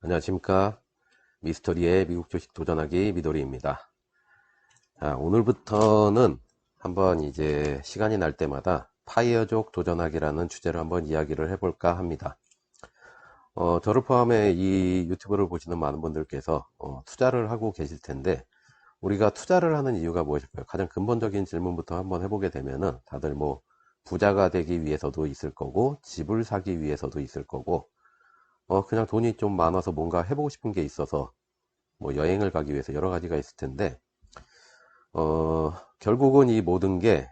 안녕하십니까. 미스터리의 미국 주식 도전하기 미도리입니다. 자, 오늘부터는 한번 이제 시간이 날 때마다 파이어족 도전하기라는 주제로 한번 이야기를 해볼까 합니다. 저를 포함해 이 유튜브를 보시는 많은 분들께서 투자를 하고 계실 텐데, 우리가 투자를 하는 이유가 무엇일까요? 가장 근본적인 질문부터 한번 해보게 되면은 다들 뭐 부자가 되기 위해서도 있을 거고, 집을 사기 위해서도 있을 거고, 그냥 돈이 좀 많아서 뭔가 해보고 싶은 게 있어서 뭐 여행을 가기 위해서 여러 가지가 있을 텐데, 결국은 이 모든 게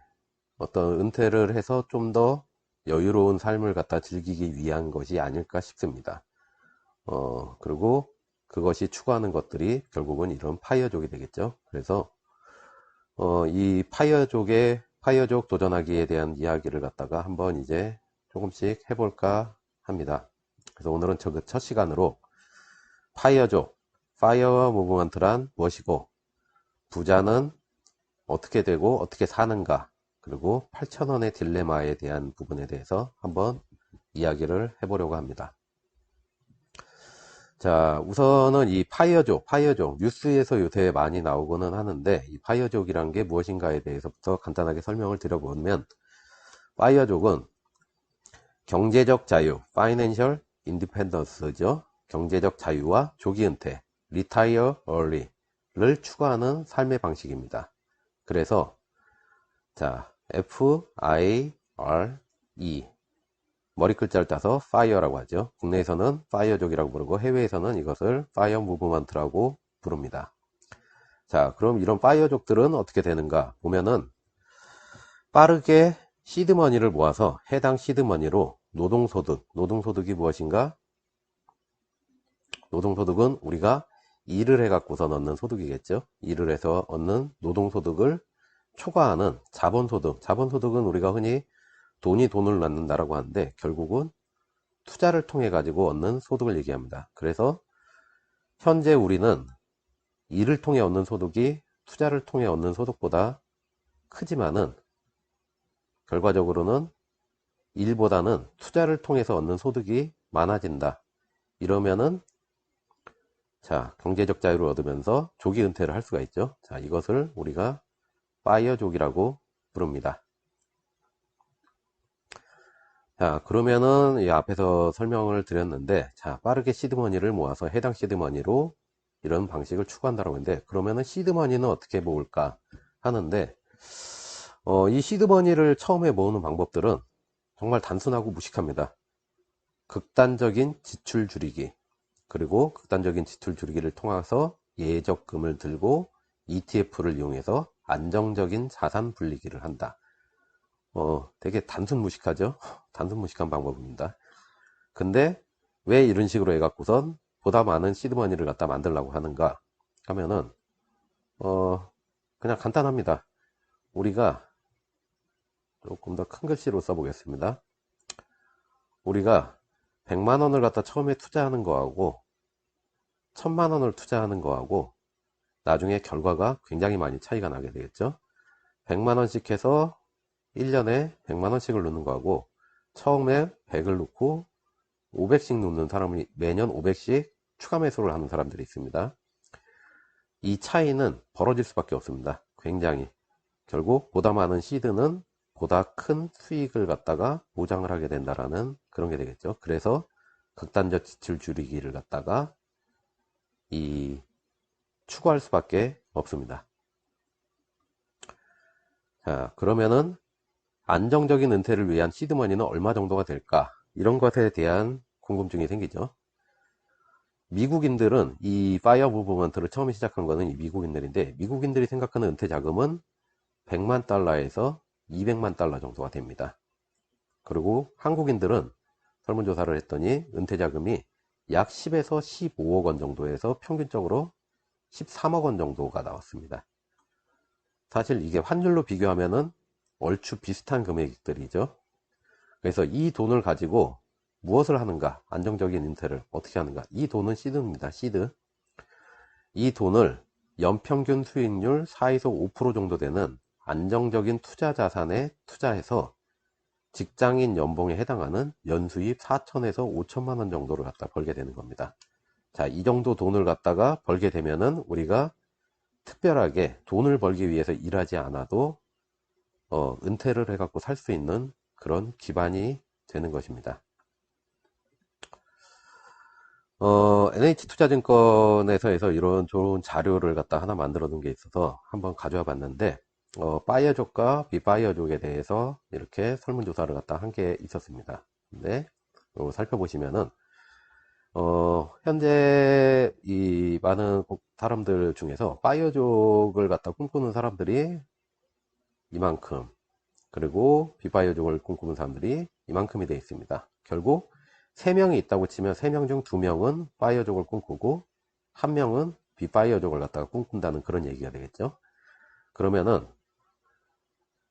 어떤 은퇴를 해서 좀 더 여유로운 삶을 갖다 즐기기 위한 것이 아닐까 싶습니다. 그리고 그것이 추구하는 것들이 결국은 이런 파이어족이 되겠죠. 그래서 이 파이어족 도전하기에 대한 이야기를 갖다가 한번 이제 조금씩 해볼까 합니다. 그래서 오늘은 저 그 첫 시간으로 파이어족, 파이어 무브먼트란 무엇이고, 부자는 어떻게 되고 어떻게 사는가, 그리고 8,000원의 딜레마에 대한 부분에 대해서 한번 이야기를 해보려고 합니다. 자, 우선은 이 파이어족 뉴스에서 요새 많이 나오고는 하는데, 이 파이어족이란 게 무엇인가에 대해서부터 간단하게 설명을 드려보면, 파이어족은 경제적 자유, 파이낸셜 인디펜던스죠. 경제적 자유와 조기 은퇴, retire early를 추구하는 삶의 방식입니다. 그래서 자, FIRE 머리 글자를 따서 fire라고 하죠. 국내에서는 fire족이라고 부르고 해외에서는 이것을 fire movement라고 부릅니다. 자, 그럼 이런 fire족들은 어떻게 되는가 보면은, 빠르게 시드머니를 모아서 해당 시드머니로 노동소득이 무엇인가? 노동소득은 우리가 일을 해 갖고서 얻는 소득이겠죠. 일을 해서 얻는 노동소득을 초과하는 자본소득은 우리가 흔히 돈을 낳는다라고 하는데, 결국은 투자를 통해 가지고 얻는 소득을 얘기합니다. 그래서 현재 우리는 일을 통해 얻는 소득이 투자를 통해 얻는 소득보다 크지만은, 결과적으로는 일보다는 투자를 통해서 얻는 소득이 많아진다. 이러면은 자, 경제적 자유를 얻으면서 조기 은퇴를 할 수가 있죠. 자, 이것을 우리가 파이어족이라고 부릅니다. 자, 그러면은 이 앞에서 설명을 드렸는데, 자, 빠르게 시드머니를 모아서 해당 시드머니로 이런 방식을 추구한다고 했는데, 그러면은 시드머니는 어떻게 모을까 하는데, 이 시드머니를 처음에 모으는 방법들은 정말 단순하고 무식합니다. 극단적인 지출 줄이기, 그리고 극단적인 지출 줄이기를 통해서 예적금을 들고 ETF를 이용해서 안정적인 자산 분리기를 한다. 되게 단순 무식하죠? 단순 무식한 방법입니다. 근데 왜 이런 식으로 해갖고선 보다 많은 시드머니를 갖다 만들려고 하는가 하면은, 그냥 간단합니다. 우리가 조금 더 큰 글씨로 써보겠습니다. 우리가 100만원을 갖다 처음에 투자하는 거하고 1000만원을 투자하는 거하고 나중에 결과가 굉장히 많이 차이가 나게 되겠죠. 100만원씩 해서 1년에 100만원씩을 넣는 거하고, 처음에 100을 넣고 500씩 넣는 사람이 매년 500씩 추가 매수를 하는 사람들이 있습니다. 이 차이는 벌어질 수밖에 없습니다. 굉장히. 결국 보다 많은 시드는 보다 큰 수익을 갖다가 보장을 하게 된다라는 그런 게 되겠죠. 그래서 극단적 지출 줄이기를 갖다가 추구할 수밖에 없습니다. 자, 그러면은 안정적인 은퇴를 위한 시드머니는 얼마 정도가 될까? 이런 것에 대한 궁금증이 생기죠. 미국인들은 이 파이어 무브먼트를 처음 시작한 거는 이 미국인들인데, 미국인들이 생각하는 은퇴 자금은 100만 달러에서 200만 달러 정도가 됩니다. 그리고 한국인들은 설문조사를 했더니 은퇴 자금이 약 10에서 15억 원 정도에서 평균적으로 13억 원 정도가 나왔습니다. 사실 이게 환율로 비교하면은 얼추 비슷한 금액들이죠. 그래서 이 돈을 가지고 무엇을 하는가, 안정적인 은퇴를 어떻게 하는가. 이 돈은 시드입니다. 시드. 이 돈을 연평균 수익률 4에서 5% 정도 되는 안정적인 투자 자산에 투자해서 직장인 연봉에 해당하는 연수입 4천에서 5천만 원 정도를 갖다 벌게 되는 겁니다. 자, 이 정도 돈을 갖다가 벌게 되면은 우리가 특별하게 돈을 벌기 위해서 일하지 않아도 은퇴를 해갖고 살 수 있는 그런 기반이 되는 것입니다. NH투자증권에서 이런 좋은 자료를 갖다 하나 만들어 놓은 게 있어서 한번 가져와 봤는데, 바이어족과 비바이어족에 대해서 이렇게 설문조사를 갖다 한 게 있었습니다. 근데, 살펴보시면은, 현재 이 많은 사람들 중에서 바이어족을 갖다 꿈꾸는 사람들이 이만큼, 그리고 비바이어족을 꿈꾸는 사람들이 이만큼이 되어 있습니다. 결국 3명이 있다고 치면 3명 중 2명은 바이어족을 꿈꾸고 1명은 비바이어족을 갖다가 꿈꾼다는 그런 얘기가 되겠죠. 그러면은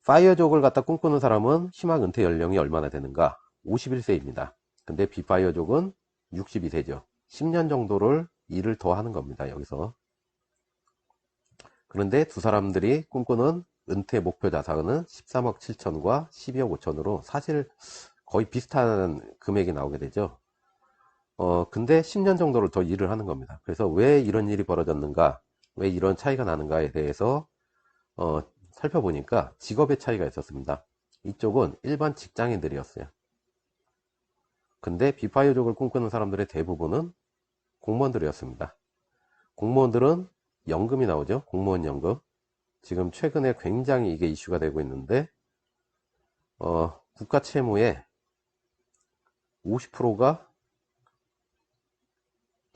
바이어족을 갖다 꿈꾸는 사람은 희망 은퇴 연령이 얼마나 되는가? 51세입니다. 근데 비바이어족은 62세죠. 10년 정도를 일을 더 하는 겁니다. 여기서. 그런데 두 사람들이 꿈꾸는 은퇴 목표 자산은 13억 7천과 12억 5천으로 사실 거의 비슷한 금액이 나오게 되죠. 근데 10년 정도를 더 일을 하는 겁니다. 그래서 왜 이런 일이 벌어졌는가, 왜 이런 차이가 나는가에 대해서 살펴보니까 직업의 차이가 있었습니다. 이쪽은 일반 직장인들이었어요. 근데 비바이오족을 꿈꾸는 사람들의 대부분은 공무원들이었습니다. 공무원들은 연금이 나오죠. 공무원 연금. 지금 최근에 굉장히 이게 이슈가 되고 있는데 국가 채무의 50%가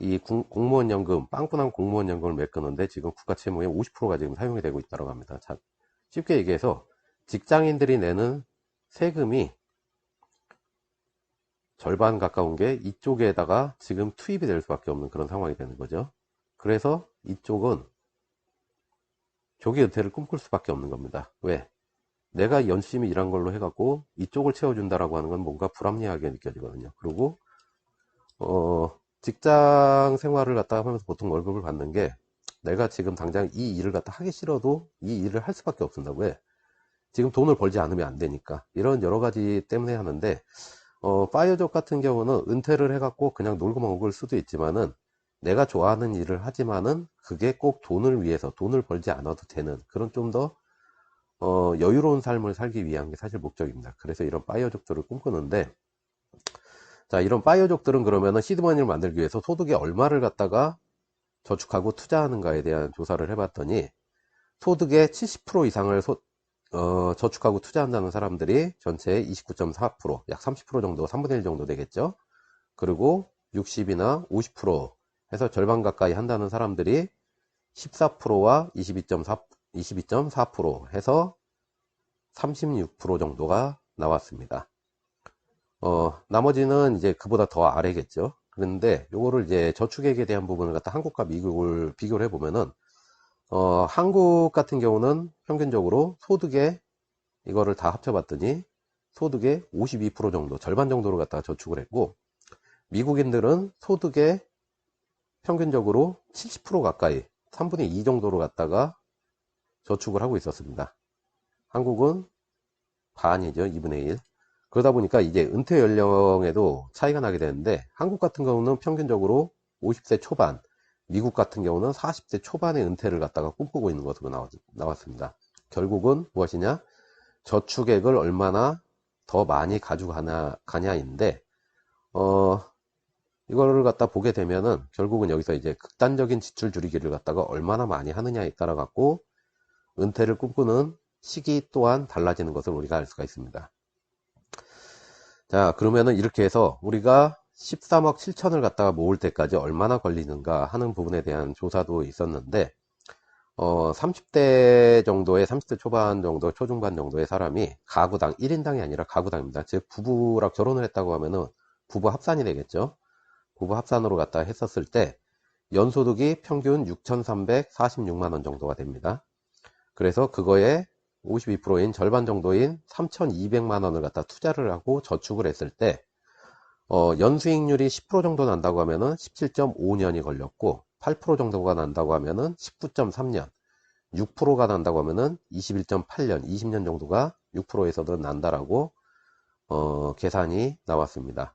이 공무원 연금, 빵꾸난 공무원 연금을 메꾸는데 지금 국가 채무의 50%가 지금 사용이 되고 있다고 합니다. 자, 쉽게 얘기해서 직장인들이 내는 세금이 절반 가까운 게 이쪽에다가 지금 투입이 될 수밖에 없는 그런 상황이 되는 거죠. 그래서 이쪽은 조기 은퇴를 꿈꿀 수밖에 없는 겁니다. 왜? 내가 열심히 일한 걸로 해갖고 이쪽을 채워준다라고 하는 건 뭔가 불합리하게 느껴지거든요. 그리고 직장 생활을 갖다 하면서 보통 월급을 받는 게 내가 지금 당장 이 일을 갖다 하기 싫어도 이 일을 할 수밖에 없습니다. 왜? 지금 돈을 벌지 않으면 안 되니까. 이런 여러 가지 때문에 하는데 파이어족 같은 경우는 은퇴를 해갖고 그냥 놀고 먹을 수도 있지만은 내가 좋아하는 일을 하지만은 그게 꼭 돈을 위해서 돈을 벌지 않아도 되는 그런 좀 더 여유로운 삶을 살기 위한 게 사실 목적입니다. 그래서 이런 파이어족들을 꿈꾸는데, 자, 이런 파이어족들은 그러면은 시드머니를 만들기 위해서 소득의 얼마를 갖다가 저축하고 투자하는가에 대한 조사를 해봤더니 소득의 70% 이상을 저축하고 투자한다는 사람들이 전체의 29.4%, 약 30% 정도, 3분의 1 정도 되겠죠. 그리고 60이나 50% 해서 절반 가까이 한다는 사람들이 14%와 22.4% 해서 36% 정도가 나왔습니다. 나머지는 이제 그보다 더 아래겠죠. 그런데 요거를 이제 저축액에 대한 부분을 갖다 한국과 미국을 비교를 해보면은 한국 같은 경우는 평균적으로 소득에 이거를 다 합쳐봤더니 소득의 52% 정도, 절반 정도를 갖다가 저축을 했고, 미국인들은 소득의 평균적으로 70% 가까이, 3분의 2 정도로 갖다가 저축을 하고 있었습니다. 한국은 반이죠, 2분의 1. 그러다 보니까 이제 은퇴 연령에도 차이가 나게 되는데, 한국 같은 경우는 평균적으로 50세 초반, 미국 같은 경우는 40대 초반의 은퇴를 갖다가 꿈꾸고 있는 것으로 나왔습니다. 결국은 무엇이냐? 저축액을 얼마나 더 많이 가져가냐인데, 이거를 갖다 보게 되면은 결국은 여기서 이제 극단적인 지출 줄이기를 갖다가 얼마나 많이 하느냐에 따라 갖고 은퇴를 꿈꾸는 시기 또한 달라지는 것을 우리가 알 수가 있습니다. 자, 그러면은 이렇게 해서 우리가 13억 7천을 갖다가 모을 때까지 얼마나 걸리는가 하는 부분에 대한 조사도 있었는데, 30대 정도의 30대 초반 정도, 초중반 정도의 사람이 가구당 1인당이 아니라 가구당입니다. 즉 부부랑 결혼을 했다고 하면은 부부 합산이 되겠죠. 부부 합산으로 갖다 했었을 때 연소득이 평균 6,346만 원 정도가 됩니다. 그래서 그거에 52%인 절반 정도인 3,200만 원을 갖다 투자를 하고 저축을 했을 때 연수익률이 10% 정도 난다고 하면은 17.5년이 걸렸고, 8% 정도가 난다고 하면은 19.3년, 6%가 난다고 하면은 21.8년, 20년 정도가 6%에서도 난다라고 계산이 나왔습니다.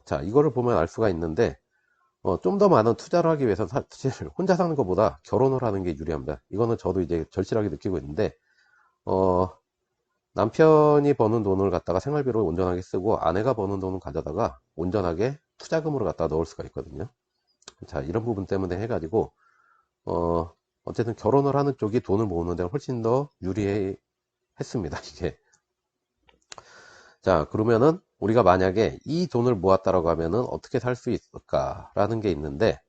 자, 이거를 보면 알 수가 있는데, 좀 더 많은 투자를 하기 위해서 사실 혼자 사는 것보다 결혼을 하는 게 유리합니다. 이거는 저도 이제 절실하게 느끼고 있는데, 어, 남편이 버는 돈을 갖다가 생활비로 온전하게 쓰고 아내가 버는 돈을 가져다가 온전하게 투자금으로 갖다 넣을 수가 있거든요. 자, 이런 부분 때문에 해가지고, 어쨌든 결혼을 하는 쪽이 돈을 모으는 데 훨씬 더 유리했습니다, 이게. 자, 그러면은 우리가 만약에 이 돈을 모았다라고 하면은 어떻게 살 수 있을까라는 게 있는데,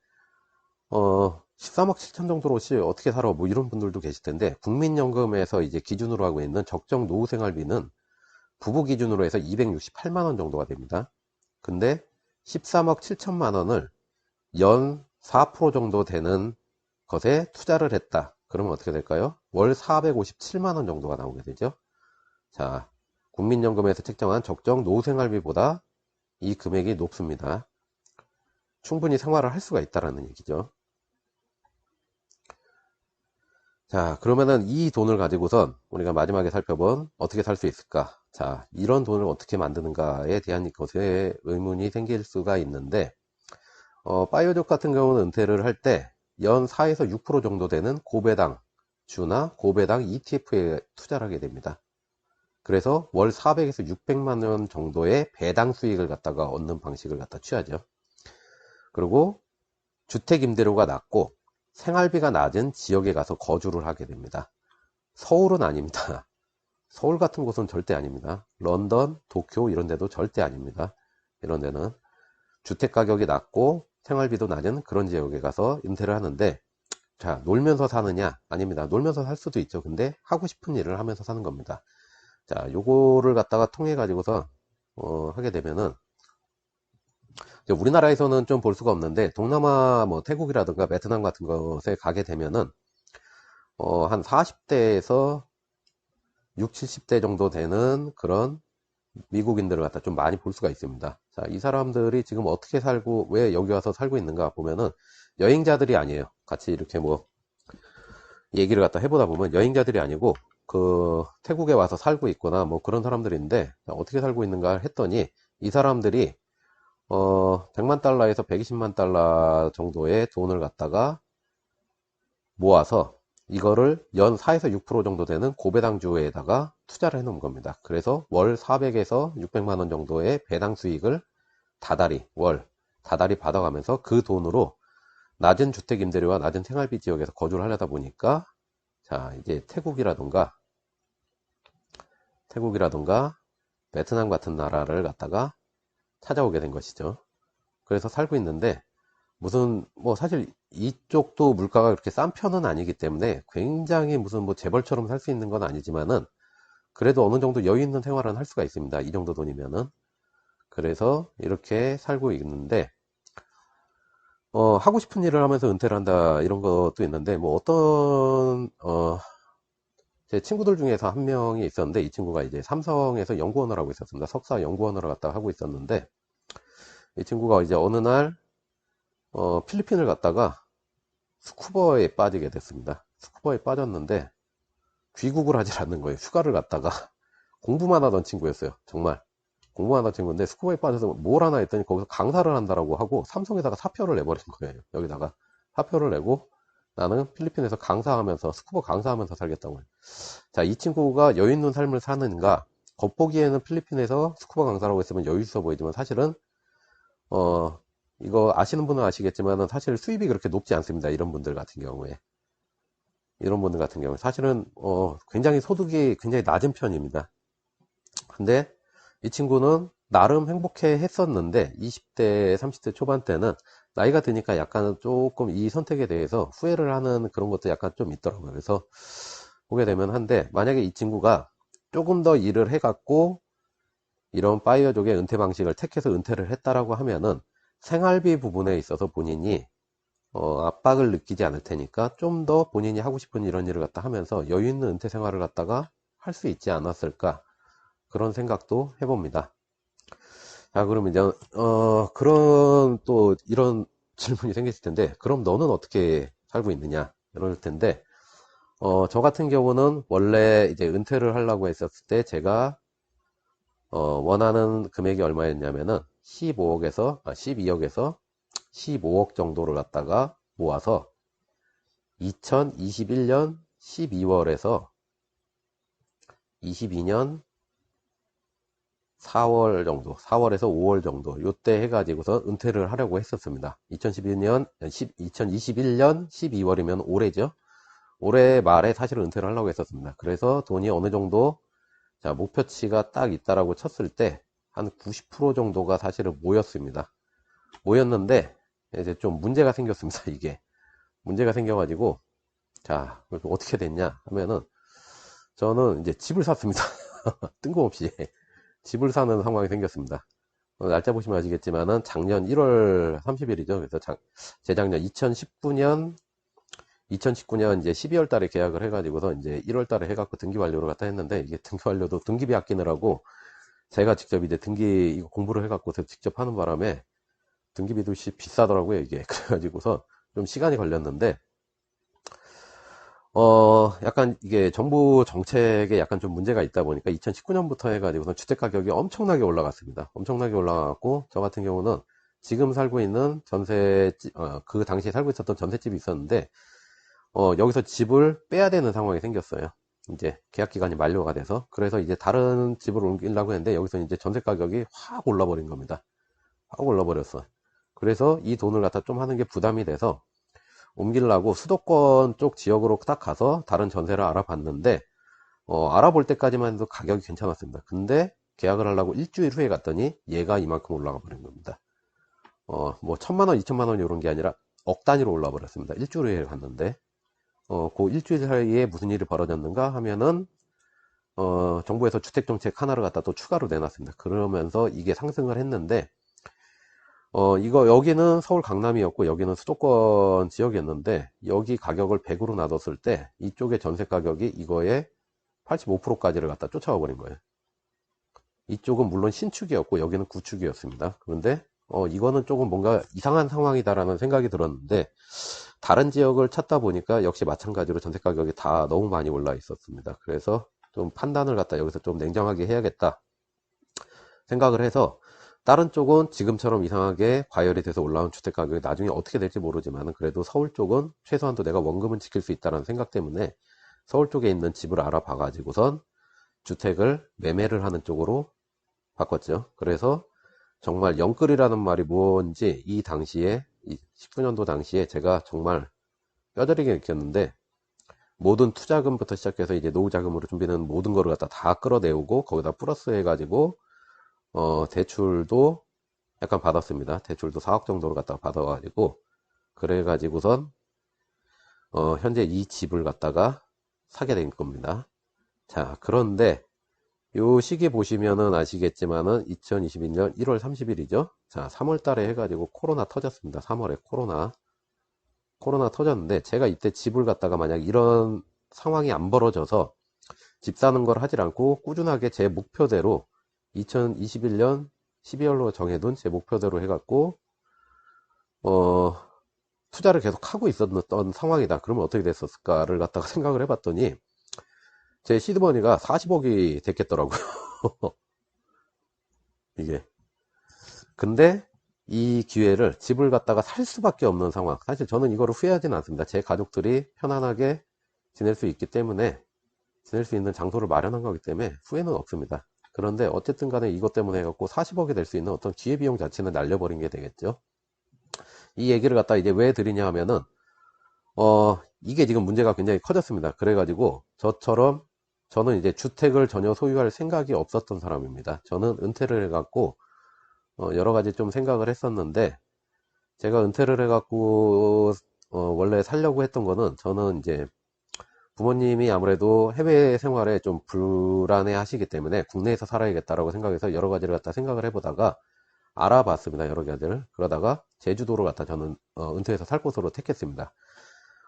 13억 7천 정도로 어떻게 살아? 뭐 이런 분들도 계실 텐데, 국민연금에서 이제 기준으로 하고 있는 적정 노후 생활비는 부부 기준으로 해서 268만 원 정도가 됩니다. 근데 13억 7천만 원을 연 4% 정도 되는 것에 투자를 했다. 그러면 어떻게 될까요? 월 457만 원 정도가 나오게 되죠. 자, 국민연금에서 책정한 적정 노후생활비보다 이 금액이 높습니다. 충분히 생활을 할 수가 있다라는 얘기죠. 자, 그러면은 이 돈을 가지고선 우리가 마지막에 살펴본 어떻게 살 수 있을까? 자, 이런 돈을 어떻게 만드는가에 대한 것에 의문이 생길 수가 있는데, 바이오족 같은 경우는 은퇴를 할 때 연 4에서 6% 정도 되는 고배당 주나 고배당 ETF에 투자를 하게 됩니다. 그래서 월 400에서 600만 원 정도의 배당 수익을 갖다가 얻는 방식을 갖다 취하죠. 그리고 주택 임대료가 낮고 생활비가 낮은 지역에 가서 거주를 하게 됩니다. 서울은 아닙니다. 서울 같은 곳은 절대 아닙니다. 런던, 도쿄 이런 데도 절대 아닙니다. 이런 데는 주택 가격이 낮고 생활비도 낮은 그런 지역에 가서 임대를 하는데, 자, 놀면서 사느냐? 아닙니다. 놀면서 살 수도 있죠. 근데 하고 싶은 일을 하면서 사는 겁니다. 자, 요거를 갖다가 통해 가지고서 하게 되면은, 우리나라에서는 좀 볼 수가 없는데 동남아 뭐 태국이라든가 베트남 같은 것에 가게 되면은 한 40대에서 6, 70대 정도 되는 그런 미국인들을 갖다 좀 많이 볼 수가 있습니다. 자, 이 사람들이 지금 어떻게 살고 왜 여기 와서 살고 있는가 보면은 여행자들이 아니에요. 같이 이렇게 뭐 얘기를 갖다 해보다 보면 여행자들이 아니고 그 태국에 와서 살고 있거나 뭐 그런 사람들인데, 어떻게 살고 있는가 했더니 이 사람들이 100만 달러에서 120만 달러 정도의 돈을 갖다가 모아서 이거를 연 4에서 6% 정도 되는 고배당주에다가 투자를 해 놓은 겁니다. 그래서 월 400에서 600만 원 정도의 배당 수익을 다달이 받아가면서 그 돈으로 낮은 주택 임대료와 낮은 생활비 지역에서 거주를 하려다 보니까, 자, 이제 태국이라든가 베트남 같은 나라를 갖다가 찾아오게 된 것이죠. 그래서 살고 있는데, 무슨 뭐 사실 이쪽도 물가가 그렇게 싼 편은 아니기 때문에 굉장히 무슨 뭐 재벌처럼 살 수 있는 건 아니지만은 그래도 어느 정도 여유 있는 생활은 할 수가 있습니다. 이 정도 돈이면은. 그래서 이렇게 살고 있는데, 하고 싶은 일을 하면서 은퇴를 한다 이런 것도 있는데, 뭐 제 친구들 중에서 한 명이 있었는데, 이 친구가 이제 삼성에서 연구원을 하고 있었습니다. 석사 연구원을 갖다 하고 있었는데, 이 친구가 이제 어느 날 필리핀을 갔다가 스쿠버에 빠지게 됐습니다. 스쿠버에 빠졌는데 귀국을 하질 않는 거예요. 휴가를 갔다가 공부만 하던 친구였어요. 정말 공부만 하던 친구인데 스쿠버에 빠져서 뭘 하나 했더니 거기서 강사를 한다라고 하고 삼성에다가 사표를 내버린 거예요. 여기다가 사표를 내고 나는 필리핀에서 강사하면서 스쿠버 강사하면서 살겠다고 해요. 자, 이 친구가 여유 있는 삶을 사는가? 겉보기에는 필리핀에서 스쿠버 강사라고 했으면 여유 있어 보이지만 사실은 이거 아시는 분은 아시겠지만 사실 수입이 그렇게 높지 않습니다. 이런 분들 같은 경우에 사실은 굉장히 소득이 굉장히 낮은 편입니다. 근데 이 친구는 나름 행복해 했었는데 20대 30대 초반 때는 나이가 드니까 약간 조금 이 선택에 대해서 후회를 하는 그런 것도 약간 좀 있더라고요. 그래서 보게 되면 한데, 만약에 이 친구가 조금 더 일을 해갖고 이런 파이어족의 은퇴 방식을 택해서 은퇴를 했다라고 하면은 생활비 부분에 있어서 본인이 압박을 느끼지 않을 테니까 좀 더 본인이 하고 싶은 이런 일을 갖다 하면서 여유 있는 은퇴 생활을 갖다가 할 수 있지 않았을까, 그런 생각도 해봅니다. 자, 그러면 이제 그런 또 이런 질문이 생겼을 텐데, 그럼 너는 어떻게 살고 있느냐 이럴 텐데, 저 같은 경우는 원래 이제 은퇴를 하려고 했었을 때 제가 원하는 금액이 얼마였냐면은 12억에서 15억 정도를 갖다가 모아서 2021년 12월에서 22년 4월 정도, 4월에서 5월 정도, 요때 해가지고서 은퇴를 하려고 했었습니다. 2021년 12월이면 올해죠. 올해 말에 사실은 은퇴를 하려고 했었습니다. 그래서 돈이 어느 정도, 자, 목표치가 딱 있다라고 쳤을 때, 한 90% 정도가 사실은 모였습니다. 모였는데, 이제 좀 문제가 생겼습니다. 이게. 문제가 생겨가지고, 자, 어떻게 됐냐 하면은, 저는 이제 집을 샀습니다. 뜬금없이. 집을 사는 상황이 생겼습니다. 날짜 보시면 아시겠지만은 작년 1월 30일이죠. 그래서 재작년 2019년 이제 12월 달에 계약을 해가지고서 이제 1월 달에 해갖고 등기 완료를 갖다 했는데, 이게 등기 완료도 등기비 아끼느라고 제가 직접 이제 등기 이거 공부를 해갖고서 직접 하는 바람에 등기비도 비싸더라고요, 이게. 그래가지고서 좀 시간이 걸렸는데, 약간 이게 정부 정책에 약간 좀 문제가 있다 보니까 2019년부터 해가지고서 주택 가격이 엄청나게 올라갔습니다. 엄청나게 올라갔고, 저 같은 경우는 지금 살고 있는 그 당시에 살고 있었던 전셋집이 있었는데, 여기서 집을 빼야 되는 상황이 생겼어요. 이제 계약 기간이 만료가 돼서. 그래서 이제 다른 집을 옮기려고 했는데, 여기서 이제 전세 가격이 확 올라버린 겁니다. 확 올라버렸어. 그래서 이 돈을 갖다 좀 하는 게 부담이 돼서, 옮기려고 수도권 쪽 지역으로 딱 가서 다른 전세를 알아봤는데, 알아볼 때까지만 해도 가격이 괜찮았습니다. 근데 계약을 하려고 일주일 후에 갔더니 얘가 이만큼 올라가 버린 겁니다. 뭐 1000만원 2000만원 이런 게 아니라 억 단위로 올라 버렸습니다. 일주일 후에 갔는데, 그 일주일 사이에 무슨 일이 벌어졌는가 하면은, 정부에서 주택정책 하나를 갖다 또 추가로 내놨습니다. 그러면서 이게 상승을 했는데, 여기는 서울 강남이었고, 여기는 수도권 지역이었는데, 여기 가격을 100으로 놔뒀을 때, 이쪽의 전세 가격이 이거의 85%까지를 갖다 쫓아와 버린 거예요. 이쪽은 물론 신축이었고, 여기는 구축이었습니다. 그런데, 이거는 조금 뭔가 이상한 상황이다라는 생각이 들었는데, 다른 지역을 찾다 보니까 역시 마찬가지로 전세 가격이 다 너무 많이 올라 있었습니다. 그래서 좀 판단을 갖다 여기서 좀 냉정하게 해야겠다 생각을 해서, 다른 쪽은 지금처럼 이상하게 과열이 돼서 올라온 주택 가격이 나중에 어떻게 될지 모르지만, 그래도 서울 쪽은 최소한도 내가 원금은 지킬 수 있다는 생각 때문에 서울 쪽에 있는 집을 알아봐 가지고선 주택을 매매를 하는 쪽으로 바꿨죠. 그래서 정말 영끌이라는 말이 뭔지 이 당시에, 19년도 당시에 제가 정말 뼈저리게 느꼈는데, 모든 투자금부터 시작해서 이제 노후자금으로 준비는 모든 거를 갖다 다 끌어내오고, 거기다 플러스 해가지고 대출도 약간 받았습니다. 대출도 4억 정도를 갖다가 받아가지고, 그래가지고선 현재 이 집을 갖다가 사게 된 겁니다. 자, 그런데 요 시기 보시면은 아시겠지만은 2022년 1월 30일이죠. 자, 3월 달에 해가지고 코로나 터졌습니다. 3월에 코로나 터졌는데, 제가 이때 집을 갖다가 만약 이런 상황이 안 벌어져서 집 사는 걸 하질 않고 꾸준하게 제 목표대로 2021년 12월로 정해둔 제 목표대로 해갖고 투자를 계속 하고 있었던 상황이다. 그러면 어떻게 됐었을까를 갖다가 생각을 해봤더니, 제 시드머니가 40억이 됐겠더라고요. 이게. 근데 이 기회를, 집을 갖다가 살 수밖에 없는 상황. 사실 저는 이거를 후회하지는 않습니다. 제 가족들이 편안하게 지낼 수 있기 때문에, 지낼 수 있는 장소를 마련한 거기 때문에 후회는 없습니다. 그런데 어쨌든 간에 이것 때문에 해갖고 40억이 될 수 있는 어떤 기회비용 자체는 날려버린 게 되겠죠. 이 얘기를 갖다 이제 왜 드리냐 하면은, 이게 지금 문제가 굉장히 커졌습니다. 그래가지고 저는 이제 주택을 전혀 소유할 생각이 없었던 사람입니다. 저는 은퇴를 해갖고 여러 가지 좀 생각을 했었는데, 제가 은퇴를 해갖고 원래 살려고 했던 거는, 저는 이제 부모님이 아무래도 해외 생활에 좀 불안해 하시기 때문에 국내에서 살아야겠다라고 생각해서 여러 가지를 갖다 생각을 해보다가 알아봤습니다. 여러 가지를. 그러다가 제주도를 갖다 저는 은퇴해서 살 곳으로 택했습니다.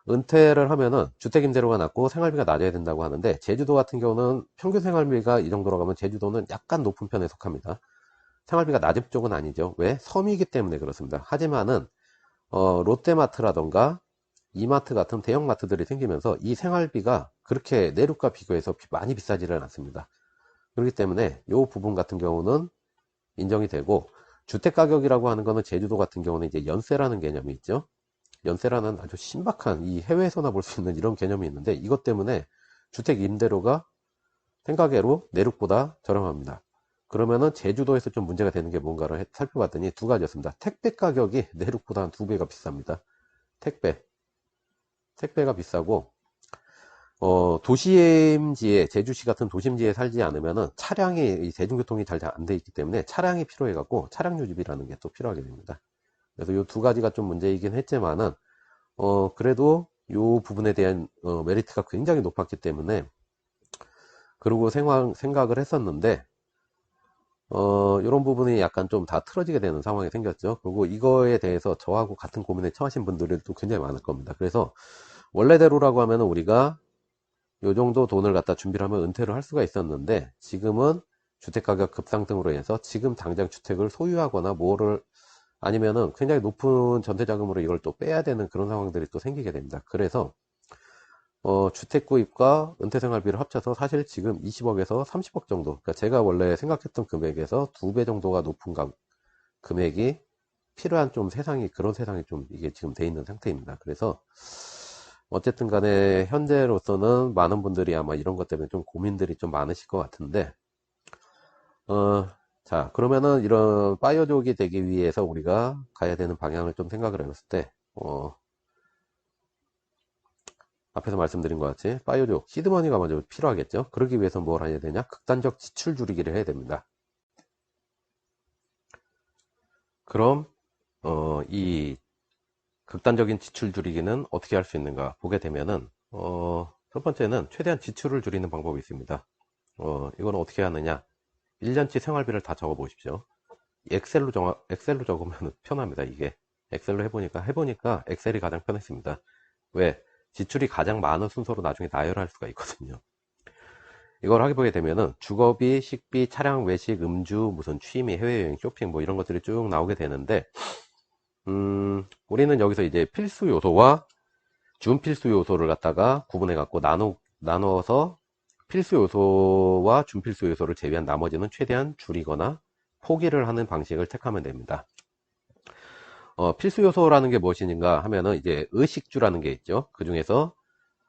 은퇴를 하면은 주택임대료가 낮고 생활비가 낮아야 된다고 하는데, 제주도 같은 경우는 평균 생활비가 이 정도로 가면 제주도는 약간 높은 편에 속합니다. 생활비가 낮은 쪽은 아니죠. 왜? 섬이기 때문에 그렇습니다. 하지만은 롯데마트라던가 이마트 같은 대형마트들이 생기면서 이 생활비가 그렇게 내륙과 비교해서 많이 비싸지는 않습니다. 그렇기 때문에 이 부분 같은 경우는 인정이 되고, 주택가격이라고 하는 거는 제주도 같은 경우는 이제 연세라는 개념이 있죠. 연세라는 아주 신박한, 이 해외에서나 볼 수 있는 이런 개념이 있는데, 이것 때문에 주택 임대료가 생각외로 내륙보다 저렴합니다. 그러면은 제주도에서 좀 문제가 되는 게 뭔가를 살펴봤더니 두 가지였습니다. 택배 가격이 내륙보다 한 2배가 비쌉니다. 택배가 비싸고, 도심지에, 제주시 같은 도심지에 살지 않으면은 차량이, 대중교통이 잘 안 돼 있기 때문에 차량이 필요해갖고 차량 유지비라는 게 또 필요하게 됩니다. 그래서 이 두 가지가 좀 문제이긴 했지만은, 그래도 이 부분에 대한 메리트가 굉장히 높았기 때문에, 그러고 생각을 했었는데, 이런 부분이 약간 좀 다 틀어지게 되는 상황이 생겼죠. 그리고 이거에 대해서 저하고 같은 고민에 처하신 분들도 굉장히 많을 겁니다. 그래서 원래대로라고 하면 우리가 요 정도 돈을 갖다 준비를 하면 은퇴를 할 수가 있었는데, 지금은 주택가격 급상승으로 인해서 지금 당장 주택을 소유하거나 뭐를 아니면은 굉장히 높은 전세자금으로 이걸 또 빼야 되는 그런 상황들이 또 생기게 됩니다. 그래서 주택 구입과 은퇴생활비를 합쳐서 사실 지금 20억에서 30억 정도, 그러니까 제가 원래 생각했던 금액에서 2배 정도가 높은 금액이 필요한 좀 세상이, 그런 세상이 좀 이게 지금 돼 있는 상태입니다. 그래서 어쨌든 간에 현재로서는 많은 분들이 아마 이런 것 때문에 좀 고민들이 좀 많으실 것 같은데, 자, 그러면은 이런 파이어족이 되기 위해서 우리가 가야 되는 방향을 좀 생각을 해봤을 때, 앞에서 말씀드린 것 같이 파이어족, 시드머니가 먼저 필요하겠죠. 그러기 위해서 뭘 해야 되냐? 극단적 지출 줄이기를 해야 됩니다. 그럼 이 극단적인 지출 줄이기는 어떻게 할 수 있는가 보게 되면은, 첫 번째는 최대한 지출을 줄이는 방법이 있습니다. 이거는 어떻게 하느냐? 1년치 생활비를 다 적어 보십시오. 엑셀로 적으면 편합니다. 이게 엑셀로 해보니까 엑셀이 가장 편했습니다. 왜? 지출이 가장 많은 순서로 나중에 나열할 수가 있거든요. 이걸 하게 보게 되면은 주거비, 식비, 차량, 외식, 음주, 무슨 취미, 해외여행, 쇼핑 뭐 이런 것들이 쭉 나오게 되는데, 우리는 여기서 이제 필수 요소와 준필수 요소를 갖다가 구분해 갖고 나누어서 필수 요소와 준필수 요소를 제외한 나머지는 최대한 줄이거나 포기를 하는 방식을 택하면 됩니다. 필수 요소라는 게 무엇인가 하면은 이제 의식주라는 게 있죠. 그 중에서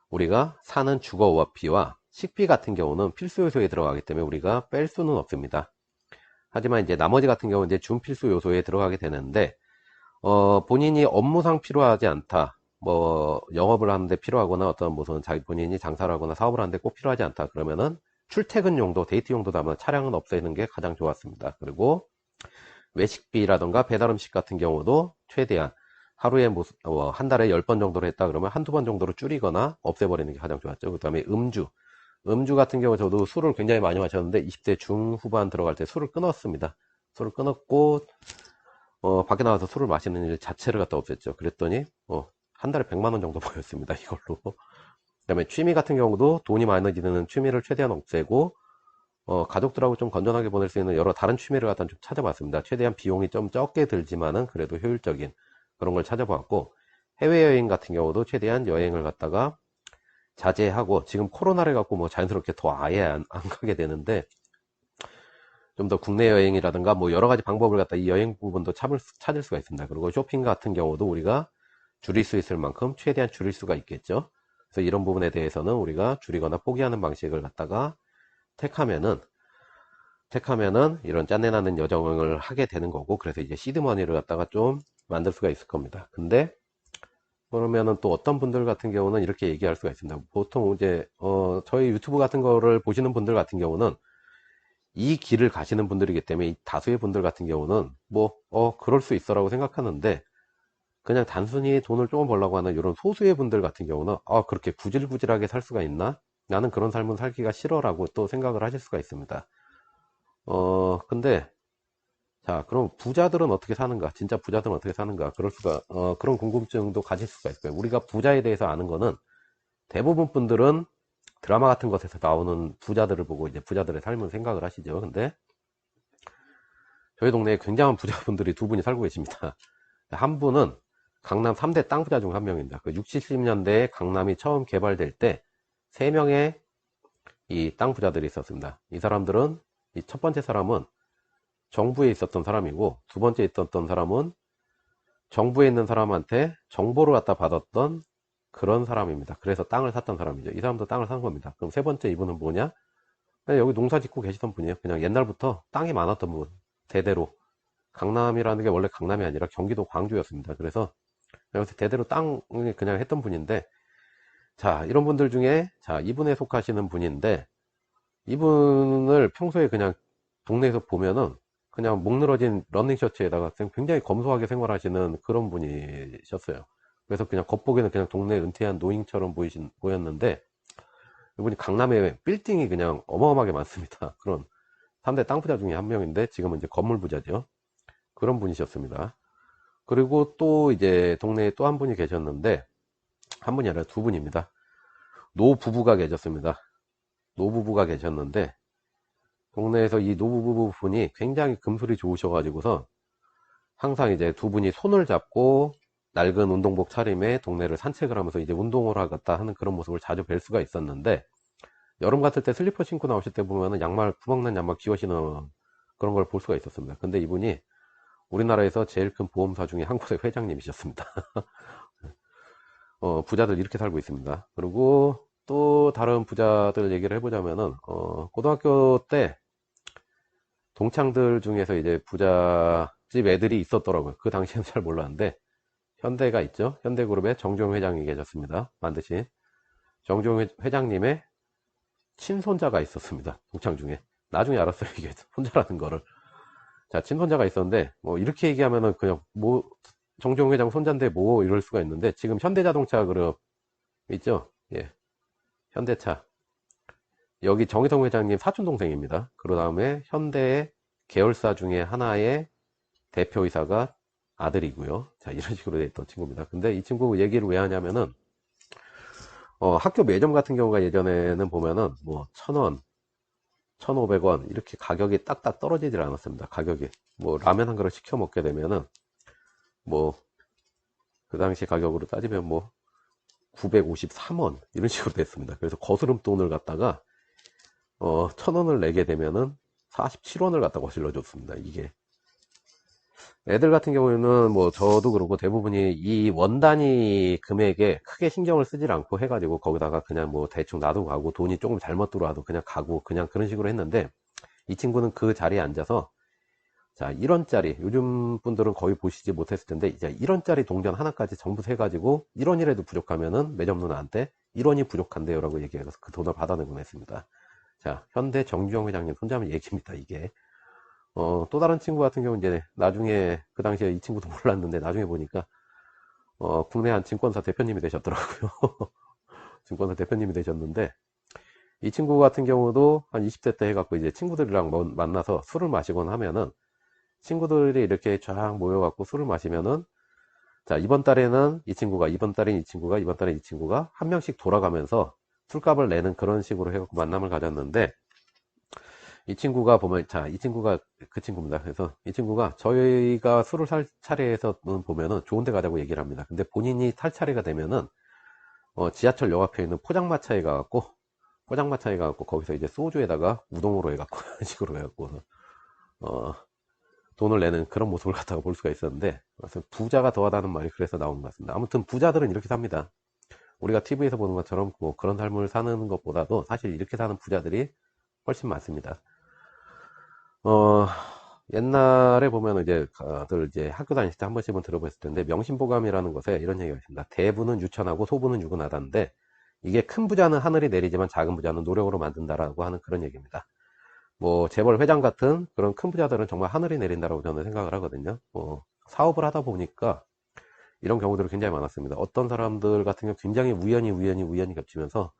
우리가 사는 주거비와 식비 같은 경우는 필수 요소에 들어가기 때문에 우리가 뺄 수는 없습니다. 하지만 이제 나머지 같은 경우는 이제 준필수 요소에 들어가게 되는데, 본인이 업무상 필요하지 않다. 뭐 영업을 하는데 필요하거나 어떤 무슨 자기 본인이 장사를 하거나 사업을 하는데 꼭 필요하지 않다. 그러면은 출퇴근 용도, 데이트 용도다면 차량은 없애는 게 가장 좋았습니다. 그리고 외식비라던가 배달음식 같은 경우도 최대한 하루에 한 달에 10번 정도로 했다 그러면 한두 번 정도로 줄이거나 없애버리는 게 가장 좋았죠. 그 다음에 음주 같은 경우 저도 술을 굉장히 많이 마셨는데 20대 중후반 들어갈 때 술을 끊었습니다. 술을 끊었고 밖에 나가서 술을 마시는 일 자체를 갖다 없앴죠. 그랬더니 한 달에 100만 원 정도 벌었습니다. 이걸로. 그 다음에 취미 같은 경우도 돈이 많이 드는 취미를 최대한 없애고 가족들하고 좀 건전하게 보낼 수 있는 여러 다른 취미를 갖다 좀 찾아봤습니다. 최대한 비용이 좀 적게 들지만은 그래도 효율적인 그런 걸 찾아봤고, 해외여행 같은 경우도 최대한 여행을 갖다가 자제하고, 지금 코로나를 갖고 뭐 자연스럽게 더 아예 안 가게 되는데, 좀 더 국내 여행이라든가 뭐 여러 가지 방법을 갖다 이 여행 부분도 찾을 수가 있습니다. 그리고 쇼핑 같은 경우도 우리가 줄일 수 있을 만큼 최대한 줄일 수가 있겠죠. 그래서 이런 부분에 대해서는 우리가 줄이거나 포기하는 방식을 갖다가 택하면은 이런 짠내나는 여정을 하게 되는 거고, 그래서 이제 시드머니를 갖다가 좀 만들 수가 있을 겁니다. 근데 그러면은 또 어떤 분들 같은 경우는 이렇게 얘기할 수가 있습니다. 보통 이제 저희 유튜브 같은 거를 보시는 분들 같은 경우는 이 길을 가시는 분들이기 때문에 이 다수의 분들 같은 경우는 뭐 그럴 수 있어라고 생각하는데, 그냥 단순히 돈을 조금 벌려고 하는 이런 소수의 분들 같은 경우는 그렇게 구질구질하게 살 수가 있나? 나는 그런 삶은 살기가 싫어라고 또 생각을 하실 수가 있습니다. 근데 자, 그럼 부자들은 어떻게 사는가? 진짜 부자들은 어떻게 사는가? 그런 궁금증도 가질 수가 있어요. 우리가 부자에 대해서 아는 거는 대부분 분들은 드라마 같은 것에서 나오는 부자들을 보고 이제 부자들의 삶을 생각을 하시죠. 근데 저희 동네에 굉장한 부자분들이 두 분이 살고 계십니다. 한 분은 강남 3대 땅 부자 중 한 명입니다. 그 60, 70년대에 강남이 처음 개발될 때 3명의 이 땅 부자들이 있었습니다. 이 사람들은, 이 첫 번째 사람은 정부에 있었던 사람이고, 두 번째 있었던 사람은 정부에 있는 사람한테 정보를 갖다 받았던 그런 사람입니다. 그래서 땅을 샀던 사람이죠. 이 사람도 땅을 산 겁니다. 그럼 세 번째 이분은 뭐냐? 그냥 여기 농사 짓고 계시던 분이에요. 그냥 옛날부터 땅이 많았던 분. 대대로. 강남이라는 게 원래 강남이 아니라 경기도 광주였습니다. 그래서 여기서 대대로 땅을 그냥 했던 분인데, 자, 이런 분들 중에, 자, 이분에 속하시는 분인데, 이분을 평소에 그냥 동네에서 보면은 그냥 목 늘어진 러닝셔츠에다가 굉장히 검소하게 생활하시는 그런 분이셨어요. 그래서 그냥 겉보기에는 그냥 동네 은퇴한 노인처럼 보였는데, 이분이 강남에 빌딩이 그냥 어마어마하게 많습니다. 그런 3대 땅 부자 중에 한 명인데, 지금은 이제 건물 부자죠. 그런 분이셨습니다. 그리고 또 이제 동네에 또 한 분이 계셨는데, 한 분이 아니라 두 분입니다. 노부부가 계셨습니다. 노부부가 계셨는데, 동네에서 이 노부부분이 굉장히 금술이 좋으셔가지고서 항상 이제 두 분이 손을 잡고 낡은 운동복 차림에 동네를 산책을 하면서 이제 운동을 하겠다 하는 그런 모습을 자주 뵐 수가 있었는데, 여름 같을 때 슬리퍼 신고 나오실 때 보면은 양말, 구멍난 양말 기어 신는 그런 걸 볼 수가 있었습니다. 근데 이분이 우리나라에서 제일 큰 보험사 중에 한 곳의 회장님이셨습니다. 부자들 이렇게 살고 있습니다. 그리고 또 다른 부자들 얘기를 해보자면은, 고등학교 때 동창들 중에서 이제 부잣집 애들이 있었더라고요. 그 당시에는 잘 몰랐는데, 현대가 있죠. 현대그룹의 정종 회장이 계셨습니다. 반드시. 정종 회장님의 친손자가 있었습니다. 동창 중에. 나중에 알았어요. 이게 손자라는 거를. 자, 친손자가 있었는데, 뭐, 이렇게 얘기하면은 그냥, 뭐, 정종 회장 손자인데 뭐, 이럴 수가 있는데, 지금 현대자동차 그룹 있죠? 예. 현대차. 여기 정희성 회장님 사촌동생입니다. 그 다음에 현대의 계열사 중에 하나의 대표이사가 아들이고요. 자, 이런 식으로 돼 있던 친구입니다. 근데 이 친구 얘기를 왜 하냐면은, 학교 매점 같은 경우가 예전에는 보면은, 뭐, 1,000원, 1,500원, 이렇게 가격이 딱딱 떨어지질 않았습니다. 가격이. 뭐, 라면 한 그릇 시켜 먹게 되면은, 뭐, 그 당시 가격으로 따지면 뭐, 953원, 이런 식으로 됐습니다. 그래서 거스름 돈을 갖다가, 1,000원을 내게 되면은, 47원을 갖다가 거슬러줬습니다. 이게. 애들 같은 경우에는 뭐 저도 그렇고 대부분이 이 원 단위 금액에 크게 신경을 쓰질 않고 해가지고 거기다가 그냥 뭐 대충 놔두고 가고 돈이 조금 잘못 들어와도 그냥 가고 그냥 그런 식으로 했는데, 이 친구는 그 자리에 앉아서, 자, 1원짜리, 요즘 분들은 거의 보시지 못했을 텐데, 이제 1원짜리 동전 하나까지 전부 세가지고 1원이라도 부족하면은 매점 누나한테 1원이 부족한데요 라고 얘기해서 그 돈을 받아내곤 했습니다. 자, 현대 정주영 회장님 손자면 얘기입니다. 이게 또 다른 친구 같은 경우는 이제 나중에, 그 당시에 이 친구도 몰랐는데 나중에 보니까 국내 한 증권사 대표님이 되셨더라고요. 증권사 대표님이 되셨는데, 이 친구 같은 경우도 한 20대 때 해갖고 이제 친구들이랑 만나서 술을 마시곤 하면은, 친구들이 이렇게 쫙 모여갖고 술을 마시면은, 자, 이번 달에는 이 친구가, 이번 달엔 이 친구가, 이번 달엔 이 친구가 한 명씩 돌아가면서 술값을 내는 그런 식으로 해갖고 만남을 가졌는데, 이 친구가 보면, 자, 이 친구가 그 친구입니다. 그래서 이 친구가 저희가 술을 살 차례에서는 보면은 좋은 데 가자고 얘기를 합니다. 근데 본인이 탈 차례가 되면은, 지하철역 앞에 있는 포장마차에 가갖고, 거기서 이제 소주에다가 우동으로 해갖고, 그런 식으로 해갖고, 어, 돈을 내는 그런 모습을 갖다가 볼 수가 있었는데, 그래서 부자가 더하다는 말이 그래서 나오는 것 같습니다. 아무튼 부자들은 이렇게 삽니다. 우리가 TV에서 보는 것처럼 뭐 그런 삶을 사는 것보다도 사실 이렇게 사는 부자들이 훨씬 많습니다. 어, 옛날에 보면 이제 다들 이제 학교 다닐 때 한 번씩은 들어보셨을 텐데, 명심보감이라는 것에 이런 얘기가 있습니다. 대부는 유천하고 소부는 유근하다인데, 이게 큰 부자는 하늘이 내리지만 작은 부자는 노력으로 만든다라고 하는 그런 얘기입니다. 뭐 재벌 회장 같은 그런 큰 부자들은 정말 하늘이 내린다라고 저는 생각을 하거든요. 사업을 하다 보니까 이런 경우들이 굉장히 많았습니다. 어떤 사람들 같은 경우 굉장히 우연히 겹치면서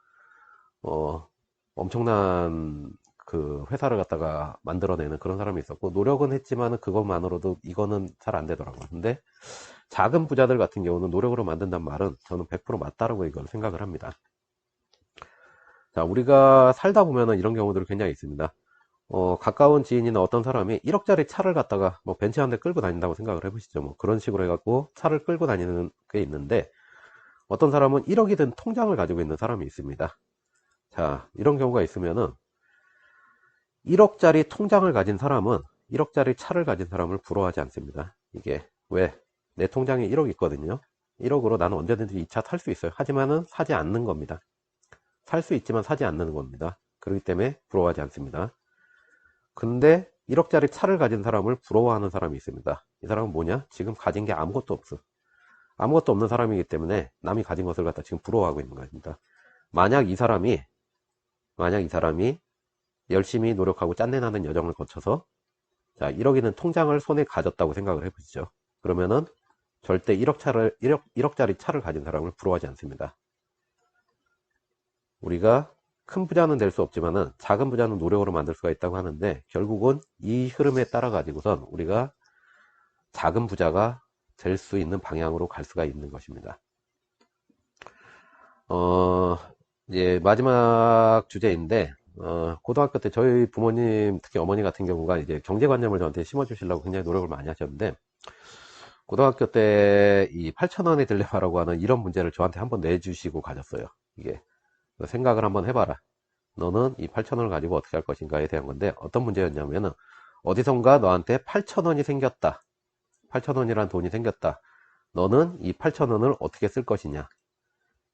엄청난 그 회사를 갖다가 만들어내는 그런 사람이 있었고, 노력은 했지만 그것만으로도 이거는 잘 안 되더라고요. 근데 작은 부자들 같은 경우는 노력으로 만든단 말은 저는 100% 맞다라고 이걸 생각을 합니다. 자, 우리가 살다 보면은 이런 경우들이 굉장히 있습니다. 가까운 지인이나 어떤 사람이 1억짜리 차를 갖다가 뭐 벤츠 한 대 끌고 다닌다고 생각을 해보시죠. 뭐 그런 식으로 해갖고 차를 끌고 다니는 게 있는데, 어떤 사람은 1억이 든 통장을 가지고 있는 사람이 있습니다. 자, 이런 경우가 있으면은 1억짜리 통장을 가진 사람은 1억짜리 차를 가진 사람을 부러워하지 않습니다. 이게 왜? 내 통장에 1억 있거든요. 1억으로 나는 언제든지 이 차 탈 수 있어요. 하지만은 사지 않는 겁니다. 살 수 있지만 사지 않는 겁니다. 그렇기 때문에 부러워하지 않습니다. 근데 1억짜리 차를 가진 사람을 부러워하는 사람이 있습니다. 이 사람은 뭐냐? 지금 가진 게 아무것도 없어. 아무것도 없는 사람이기 때문에 남이 가진 것을 갖다 지금 부러워하고 있는 겁니다. 만약 이 사람이 열심히 노력하고 짠내나는 여정을 거쳐서 자 1억이는 통장을 손에 가졌다고 생각을 해보시죠. 그러면은 절대 1억짜리 차를 가진 사람을 부러워하지 않습니다. 우리가 큰 부자는 될 수 없지만은 작은 부자는 노력으로 만들 수가 있다고 하는데, 결국은 이 흐름에 따라 가지고선 우리가 작은 부자가 될 수 있는 방향으로 갈 수가 있는 것입니다. 이제 마지막 주제인데, 고등학교 때 저희 부모님, 특히 어머니 같은 경우가 이제 경제관념을 저한테 심어주시려고 굉장히 노력을 많이 하셨는데, 고등학교 때 이 8,000원의 딜레마라고 하는 이런 문제를 저한테 한번 내주시고 가셨어요. 이게 생각을 한번 해봐라. 너는 이 8,000원을 가지고 어떻게 할 것인가에 대한 건데, 어떤 문제였냐면은 어디선가 너한테 8,000원이 생겼다. 8,000원이란 돈이 생겼다. 너는 이 8,000원을 어떻게 쓸 것이냐.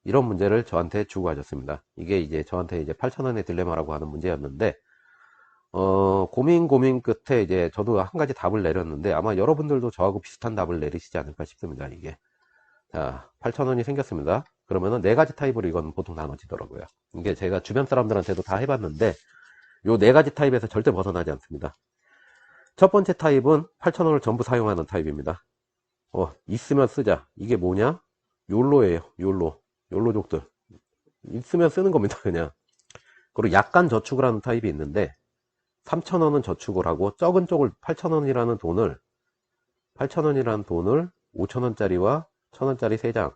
이런 문제를 저한테 주고 가셨습니다. 이게 이제 저한테 이제 8,000원의 딜레마라고 하는 문제였는데, 고민 끝에 이제 저도 한 가지 답을 내렸는데, 아마 여러분들도 저하고 비슷한 답을 내리시지 않을까 싶습니다. 이게. 자, 8,000원이 생겼습니다. 그러면은 네 가지 타입으로 이건 보통 나눠지더라고요. 이게 제가 주변 사람들한테도 다 해봤는데, 요 네 가지 타입에서 절대 벗어나지 않습니다. 첫 번째 타입은 8,000원을 전부 사용하는 타입입니다. 있으면 쓰자. 이게 뭐냐? 욜로예요. 욜로족들. 있으면 쓰는 겁니다, 그냥. 그리고 약간 저축을 하는 타입이 있는데, 3,000원은 저축을 하고, 적은 쪽을 8,000원이라는 돈을 5,000원짜리와 1,000원짜리 3장,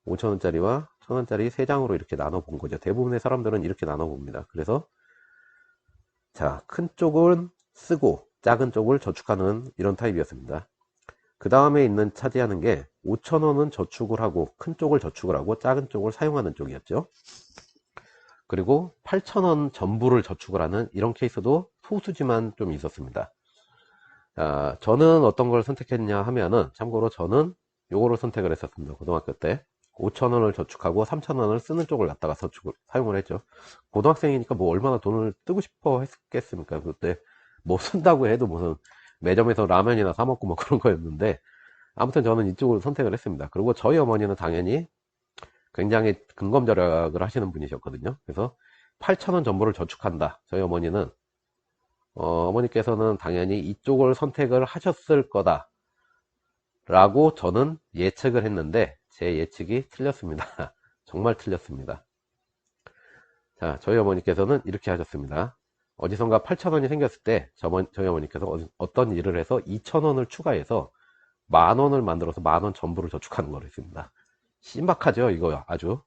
5,000원짜리와 1,000원짜리 3장으로 이렇게 나눠 본 거죠. 대부분의 사람들은 이렇게 나눠 봅니다. 그래서 자, 큰 쪽은 쓰고 작은 쪽을 저축하는 이런 타입이었습니다. 그 다음에 차지하는 게 5,000원은 저축을 하고 큰 쪽을 저축을 하고 작은 쪽을 사용하는 쪽이었죠. 그리고 8,000원 전부를 저축을 하는 이런 케이스도 소수지만 좀 있었습니다. 자, 저는 어떤 걸 선택했냐 하면은, 참고로 저는 요거를 선택을 했었습니다. 고등학교 때 5,000원을 저축하고 3,000원을 쓰는 쪽을 갖다가 사용을 했죠. 고등학생이니까 뭐 얼마나 돈을 뜨고 싶어 했겠습니까. 그때 뭐 쓴다고 해도 무슨 매점에서 라면이나 사 먹고 뭐 그런 거였는데, 아무튼 저는 이쪽을 선택을 했습니다. 그리고 저희 어머니는 당연히 굉장히 근검절약을 하시는 분이셨거든요. 그래서 8,000원 전부를 저축한다. 저희 어머니는 어머니께서는 당연히 이쪽을 선택을 하셨을 거다 라고 저는 예측을 했는데, 제 예측이 틀렸습니다. 정말 틀렸습니다. 자, 저희 어머니께서는 이렇게 하셨습니다. 어디선가 8,000원이 생겼을 때 저희 어머니께서 어떤 일을 해서 2,000원을 추가해서 10,000원을 만들어서 10,000원 전부를 저축하는 거를 했습니다. 신박하죠, 이거 아주.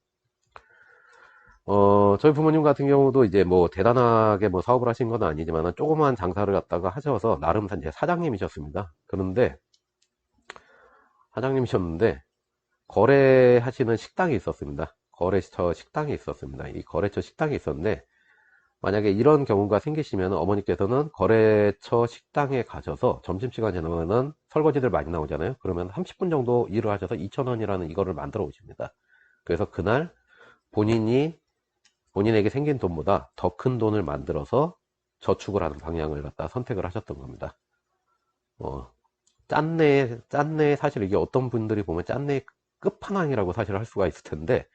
저희 부모님 같은 경우도 이제 뭐 대단하게 뭐 사업을 하신 건 아니지만 조그만 장사를 갖다가 하셔서 나름 이제 사장님이셨습니다. 그런데 사장님이셨는데 거래하시는 식당이 있었습니다. 거래처 식당이 있었습니다. 이 거래처 식당이 있었는데, 만약에 이런 경우가 생기시면 어머니께서는 거래처 식당에 가셔서 점심시간이 나면은 설거지들 많이 나오잖아요. 그러면 30분 정도 일을 하셔서 2,000원이라는 이거를 만들어 오십니다. 그래서 그날 본인에게 생긴 돈보다 더 큰 돈을 만들어서 저축을 하는 방향을 갖다 선택을 하셨던 겁니다. 짠내 사실 이게 어떤 분들이 보면 짠내 끝판왕이라고 사실 할 수가 있을 텐데,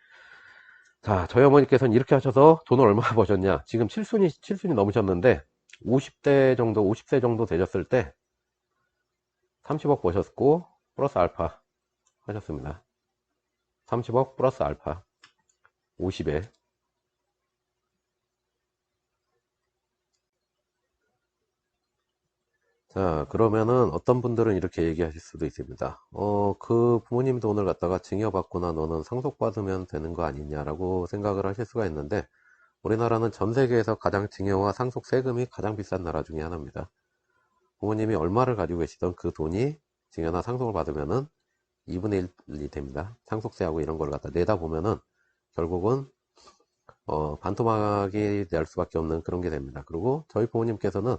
자, 저희 어머니께서는 이렇게 하셔서 돈을 얼마나 버셨냐. 지금 7순이 넘으셨는데 50세 정도 되셨을 때 30억 버셨고 플러스 알파 하셨습니다. 30억 플러스 알파 50에. 자, 그러면은 어떤 분들은 이렇게 얘기하실 수도 있습니다. 그 부모님 돈을 갖다가 증여받거나 너는 상속받으면 되는 거 아니냐라고 생각을 하실 수가 있는데, 우리나라는 전 세계에서 가장 증여와 상속 세금이 가장 비싼 나라 중에 하나입니다. 부모님이 얼마를 가지고 계시던 그 돈이 증여나 상속을 받으면은 2분의 1이 됩니다. 상속세하고 이런 걸 갖다 내다 보면은 결국은 반토막이 날 수밖에 없는 그런 게 됩니다. 그리고 저희 부모님께서는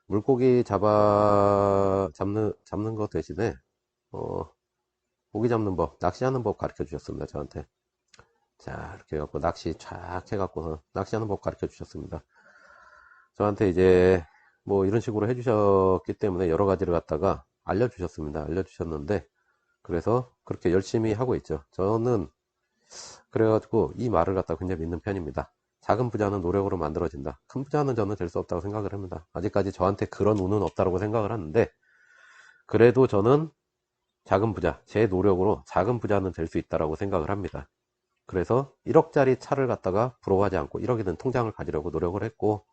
물고기 잡는 거 대신에, 고기 잡는 법, 낚시하는 법 가르쳐 주셨습니다, 저한테. 자, 이렇게 해갖고, 낚시 촥 해갖고, 낚시하는 법 가르쳐 주셨습니다. 저한테 이제, 뭐, 이런 식으로 해주셨기 때문에 여러 가지를 갖다가 알려주셨습니다. 알려주셨는데, 그래서 그렇게 열심히 하고 있죠. 저는, 그래가지고, 이 말을 갖다가 굉장히 믿는 편입니다. 작은 부자는 노력으로 만들어진다. 큰 부자는 저는 될 수 없다고 생각을 합니다. 아직까지 저한테 그런 운은 없다고 생각을 하는데, 그래도 저는 작은 부자, 제 노력으로 작은 부자는 될 수 있다고 생각을 합니다. 그래서 1억짜리 차를 갖다가 부러워하지 않고 1억이 든 통장을 가지려고 노력을 했고,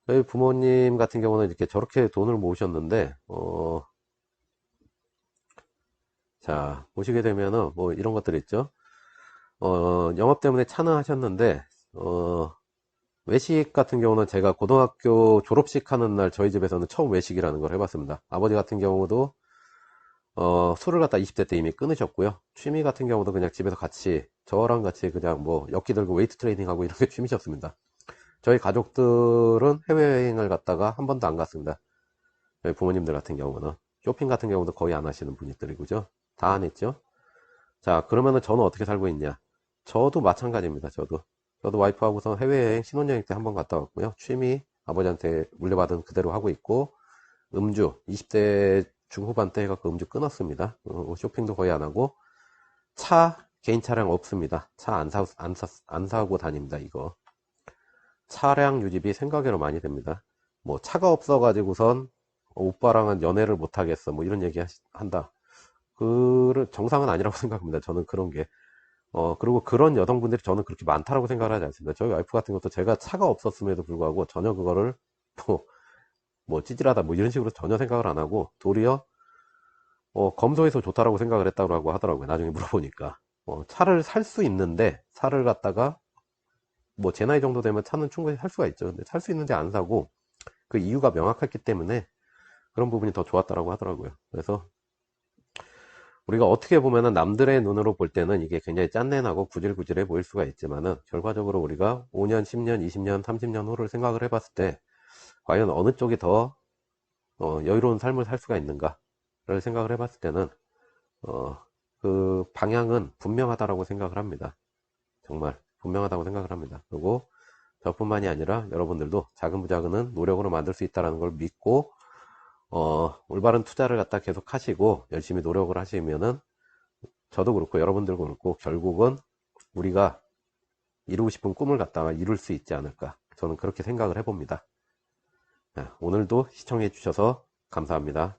저희 부모님 같은 경우는 이렇게 저렇게 돈을 모으셨는데, 자, 보시게 되면은 뭐 이런 것들 있죠. 영업 때문에 차는 하셨는데, 외식 같은 경우는 제가 고등학교 졸업식 하는 날 저희 집에서는 처음 외식이라는 걸 해봤습니다. 아버지 같은 경우도 술을 갖다 20대 때 이미 끊으셨고요. 취미 같은 경우도 그냥 집에서 같이 저랑 같이 그냥 뭐 엮기 들고 웨이트 트레이닝 하고 이런 게 취미셨습니다. 저희 가족들은 해외여행을 갔다가 한 번도 안 갔습니다. 저희 부모님들 같은 경우는 쇼핑 같은 경우도 거의 안 하시는 분들이고죠. 다 안 했죠. 자, 그러면은 저는 어떻게 살고 있냐? 저도 마찬가지입니다. 저도 와이프하고서 해외여행 신혼여행 때 한 번 갔다 왔고요. 취미 아버지한테 물려받은 그대로 하고 있고, 음주 20대 중후반 때 해갖고 음주 끊었습니다. 쇼핑도 거의 안 하고, 개인 차량 없습니다. 차 안 사고 다닙니다. 이거 차량 유지비 생각외로 많이 됩니다. 뭐 차가 없어가지고선 오빠랑은 연애를 못 하겠어 뭐 이런 얘기 한다. 그 정상은 아니라고 생각합니다. 저는 그런 게 그리고 그런 여성분들이 저는 그렇게 많다라고 생각을 하지 않습니다. 저희 와이프 같은 것도 제가 차가 없었음에도 불구하고 전혀 그거를 뭐, 뭐 찌질하다 뭐 이런 식으로 전혀 생각을 안 하고 도리어 검소해서 좋다라고 생각을 했다고 하더라고요. 나중에 물어보니까 차를 살 수 있는데 차를 갖다가 뭐 제 나이 정도 되면 차는 충분히 살 수가 있죠. 근데 살 수 있는데 안 사고 그 이유가 명확했기 때문에 그런 부분이 더 좋았다라고 하더라고요. 그래서 우리가 어떻게 보면은 남들의 눈으로 볼 때는 이게 굉장히 짠내나고 구질구질해 보일 수가 있지만은 결과적으로 우리가 5년, 10년, 20년, 30년 후를 생각을 해봤을 때 과연 어느 쪽이 더 여유로운 삶을 살 수가 있는가를 생각을 해봤을 때는 그 방향은 분명하다라고 생각을 합니다. 정말 분명하다고 생각을 합니다. 그리고 저뿐만이 아니라 여러분들도 작은 부작은 노력으로 만들 수 있다는 걸 믿고 올바른 투자를 갖다 계속 하시고 열심히 노력을 하시면은 저도 그렇고 여러분들도 그렇고 결국은 우리가 이루고 싶은 꿈을 갖다가 이룰 수 있지 않을까 저는 그렇게 생각을 해봅니다. 오늘도 시청해 주셔서 감사합니다.